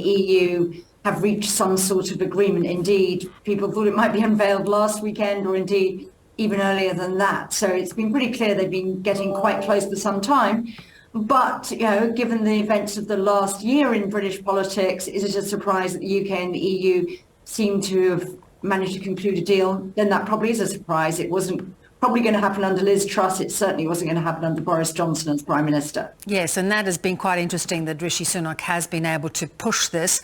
the EU have reached some sort of agreement. Indeed, people thought it might be unveiled last weekend, or indeed even earlier than that. So it's been pretty clear they've been getting quite close for some time. But, given the events of the last year in British politics, is it a surprise that the UK and the EU seem to have managed to conclude a deal? Then that probably is a surprise. It wasn't probably going to happen under Liz Truss. It certainly wasn't going to happen under Boris Johnson as Prime Minister. Yes, and that has been quite interesting that Rishi Sunak has been able to push this.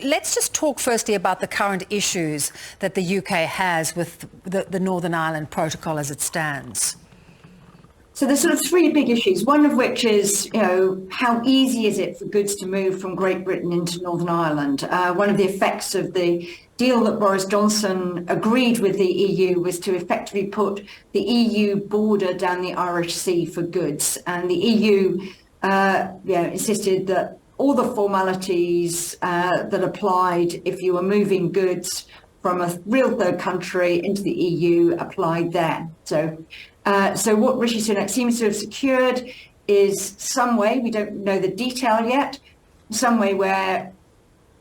Let's just talk firstly about the current issues that the UK has with the Northern Ireland Protocol as it stands. So there's sort of three big issues, one of which is, how easy is it for goods to move from Great Britain into Northern Ireland? One of the effects of the deal that Boris Johnson agreed with the EU was to effectively put the EU border down the Irish Sea for goods. And the EU insisted that all the formalities that applied if you were moving goods from a real third country into the EU applied there. So what Rishi Sunak seems to have secured is some way, we don't know the detail yet, some way where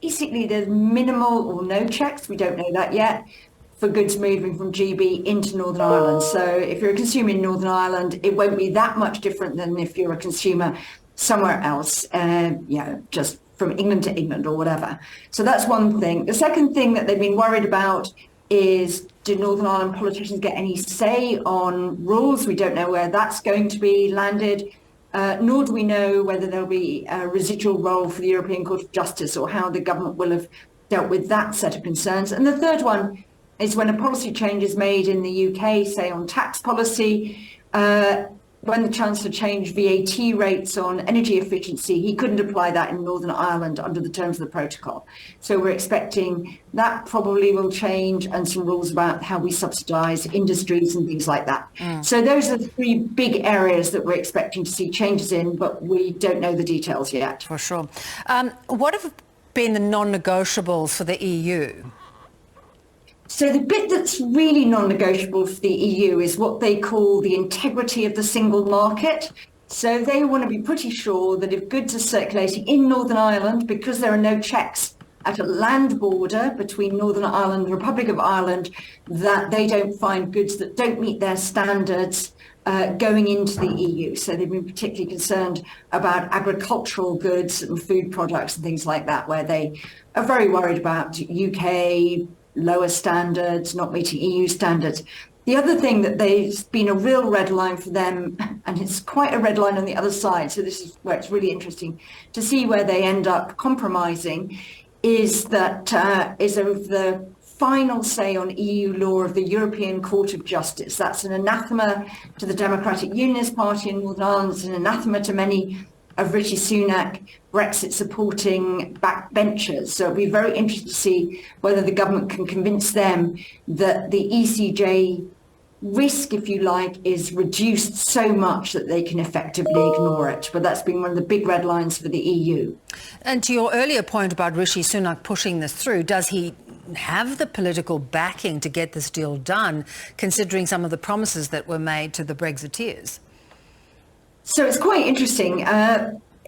basically there's minimal or no checks, we don't know that yet, for goods moving from GB into Northern Ireland. So if you're a consumer in Northern Ireland, it won't be that much different than if you're a consumer somewhere else, just from England to England or whatever. So that's one thing. The second thing that they've been worried about is, do Northern Ireland politicians get any say on rules? We don't know where that's going to be landed, nor do we know whether there'll be a residual role for the European Court of Justice or how the government will have dealt with that set of concerns. And the third one is when a policy change is made in the UK, say on tax policy, when the Chancellor changed VAT rates on energy efficiency, he couldn't apply that in Northern Ireland under the terms of the protocol. So we're expecting that probably will change, and some rules about how we subsidise industries and things like that. So those are the three big areas that we're expecting to see changes in, but we don't know the details yet. For sure. What have been the non-negotiables for the EU? So the bit that's really non-negotiable for the EU is what they call the integrity of the single market. So they want to be pretty sure that if goods are circulating in Northern Ireland, because there are no checks at a land border between Northern Ireland and the Republic of Ireland, that they don't find goods that don't meet their standards going into the EU. So they've been particularly concerned about agricultural goods and food products and things like that, where they are very worried about UK lower standards, not meeting EU standards. The other thing that there's been a real red line for them, and it's quite a red line on the other side, so this is where it's really interesting to see where they end up compromising, is that is of the final say on EU law of the European Court of Justice. That's an anathema to the Democratic Unionist Party in Northern Ireland. It's an anathema to many of Rishi Sunak Brexit supporting backbenchers. So it'll be very interesting to see whether the government can convince them that the ECJ risk, if you like, is reduced so much that they can effectively ignore it. But that's been one of the big red lines for the EU. And to your earlier point about Rishi Sunak pushing this through, does he have the political backing to get this deal done, considering some of the promises that were made to the Brexiteers? So it's quite interesting.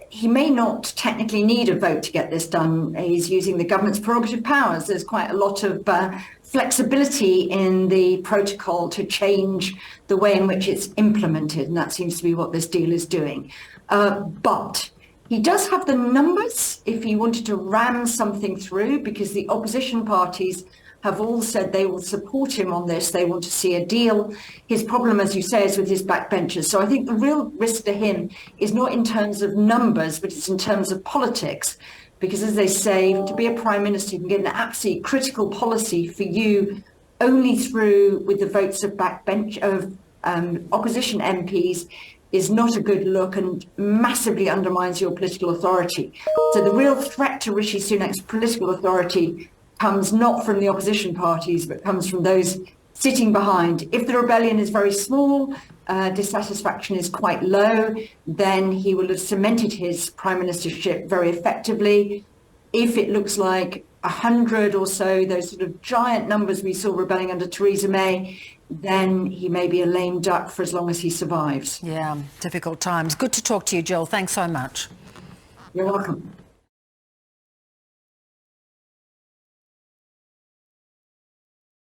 He may not technically need a vote to get this done. He's using the government's prerogative powers. There's quite a lot of flexibility in the protocol to change the way in which it's implemented, and that seems to be what this deal is doing. But he does have the numbers if he wanted to ram something through, because the opposition parties have all said they will support him on this. They want to see a deal. His problem, as you say, is with his backbenchers. So I think the real risk to him is not in terms of numbers, but it's in terms of politics. Because as they say, to be a prime minister, you can get an absolutely critical policy for you only through with the votes of opposition MPs is not a good look and massively undermines your political authority. So the real threat to Rishi Sunak's political authority comes not from the opposition parties, but comes from those sitting behind. If the rebellion is very small, dissatisfaction is quite low, then he will have cemented his prime ministership very effectively. If it looks like 100 or so, those sort of giant numbers we saw rebelling under Theresa May, then he may be a lame duck for as long as he survives. Yeah, difficult times. Good to talk to you, Jill. Thanks so much. You're welcome.